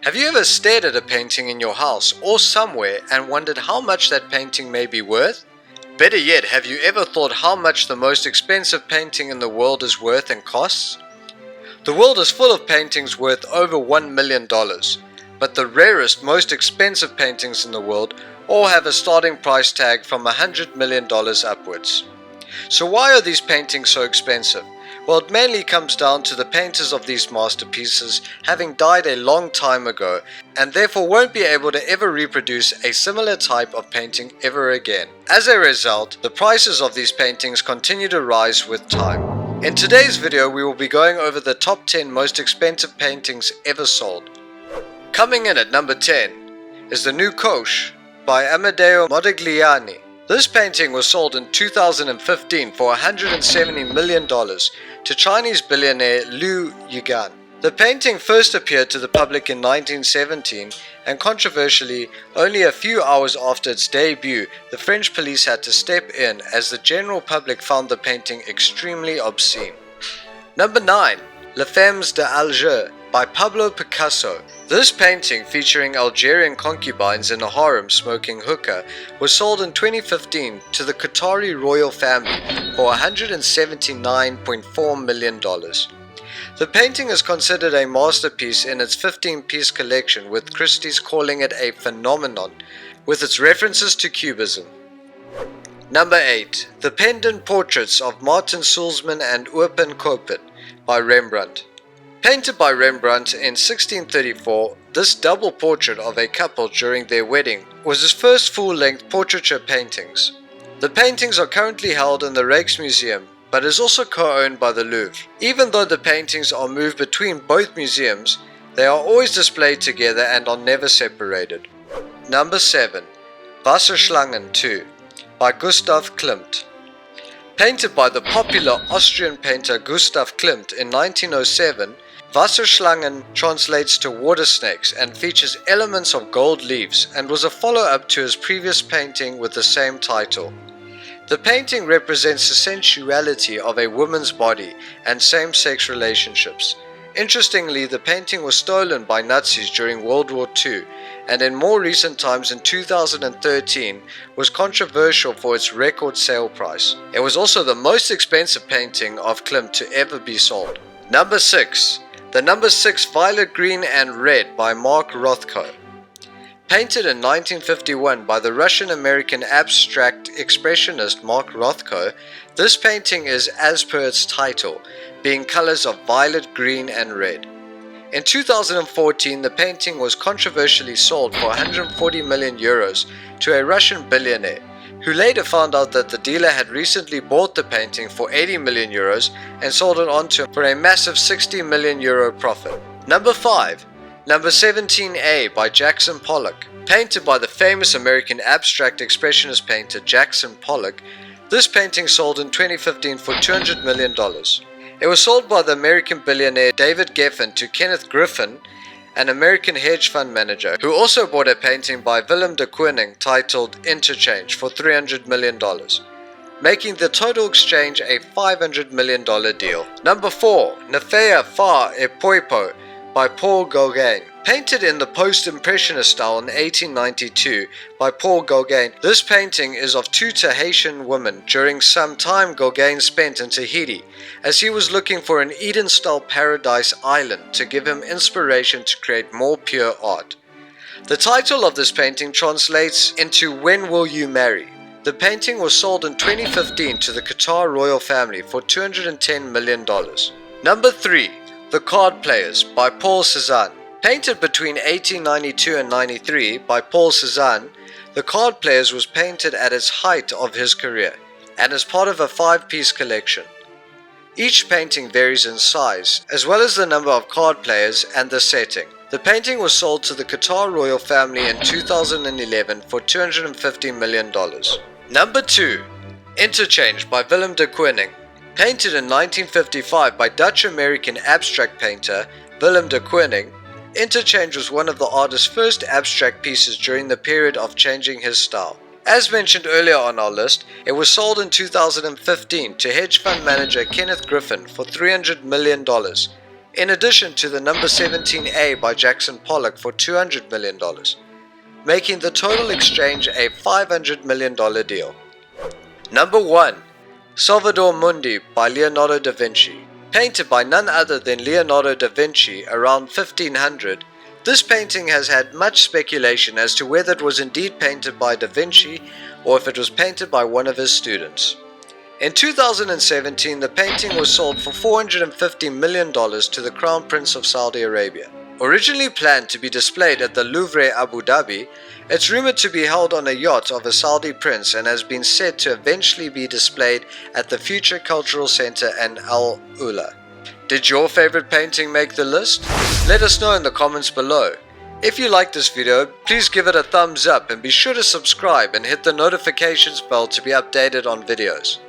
Have you ever stared at a painting in your house or somewhere and wondered how much that painting may be worth? Better yet, have you ever thought how much the most expensive painting in the world is worth and costs? The world is full of paintings worth over $1 million, but the rarest, most expensive paintings in the world all have a starting price tag from $100 million upwards. So why are these paintings so expensive? Well, it mainly comes down to the painters of these masterpieces having died a long time ago and therefore won't be able to ever reproduce a similar type of painting ever again. As a result, the prices of these paintings continue to rise with time. In today's video, we will be going over the top 10 most expensive paintings ever sold. Coming in at number 10 is the New Coche by Amedeo Modigliani. This painting was sold in 2015 for $170 million to Chinese billionaire Liu Yigan. The painting first appeared to the public in 1917 and controversially, only a few hours after its debut, the French police had to step in as the general public found the painting extremely obscene. Number 9. Les Femmes d'Alger by Pablo Picasso. This painting, featuring Algerian concubines in a harem smoking hookah, was sold in 2015 to the Qatari royal family for $179.4 million. The painting is considered a masterpiece in its 15-piece collection, with Christie's calling it a phenomenon with its references to Cubism. Number 8. The Pendant Portraits of Martin Sulzmann and Urban Copit by Rembrandt. Painted by Rembrandt in 1634, this double portrait of a couple during their wedding was his first full-length portraiture paintings. The paintings are currently held in the Rijksmuseum, but is also co-owned by the Louvre. Even though the paintings are moved between both museums, they are always displayed together and are never separated. Number 7. Wasserschlangen 2 by Gustav Klimt. Painted by the popular Austrian painter Gustav Klimt in 1907, Wasserschlangen translates to water snakes and features elements of gold leaves and was a follow-up to his previous painting with the same title. The painting represents the sensuality of a woman's body and same-sex relationships. Interestingly, the painting was stolen by Nazis during World War II and in more recent times in 2013 was controversial for its record sale price. It was also the most expensive painting of Klimt to ever be sold. Number 6. The number 6 Violet, Green and Red by Mark Rothko. Painted in 1951 by the Russian-American abstract expressionist Mark Rothko, this painting is, as per its title, being colors of violet, green and red. In 2014, the painting was controversially sold for 140 million euros to a Russian billionaire, who later found out that the dealer had recently bought the painting for 80 million euros and sold it on to him for a massive 60 million euro profit. Number 5. Number 17A by Jackson Pollock. Painted by the famous American abstract expressionist painter Jackson Pollock, this painting sold in 2015 for $200 million. It was sold by the American billionaire David Geffen to Kenneth Griffin, an American hedge fund manager, who also bought a painting by Willem de Kooning titled Interchange for $300 million, making the total exchange a $500 million deal. Number 4. Nefea Fa e Poipo by Paul Gauguin. Painted in the post-impressionist style in 1892 by Paul Gauguin, this painting is of two Tahitian women during some time Gauguin spent in Tahiti, as he was looking for an Eden-style paradise island to give him inspiration to create more pure art. The title of this painting translates into When Will You Marry? The painting was sold in 2015 to the Qatar royal family for $210 million. Number 3. The Card Players by Paul Cézanne. Painted between 1892 and 93 by Paul Cézanne, The Card Players was painted at its height of his career and is part of a 5-piece collection. Each painting varies in size, as well as the number of card players and the setting. The painting was sold to the Qatar royal family in 2011 for $250 million. Number 2. Interchange by Willem de Kooning. Painted in 1955 by Dutch-American abstract painter Willem de Kooning, Interchange was one of the artist's first abstract pieces during the period of changing his style. As mentioned earlier on our list, it was sold in 2015 to hedge fund manager Kenneth Griffin for $300 million, in addition to the number 17A by Jackson Pollock for $200 million, making the total exchange a $500 million deal. Number 1. Salvator Mundi by Leonardo da Vinci. Painted by none other than Leonardo da Vinci around 1500, this painting has had much speculation as to whether it was indeed painted by da Vinci or if it was painted by one of his students. In 2017, the painting was sold for $450 million to the Crown Prince of Saudi Arabia. Originally planned to be displayed at the Louvre, Abu Dhabi, it's rumored to be held on a yacht of a Saudi prince and has been said to eventually be displayed at the Future Cultural Center in Al Ula. Did your favorite painting make the list? Let us know in the comments below. If you like this video, please give it a thumbs up and be sure to subscribe and hit the notifications bell to be updated on videos.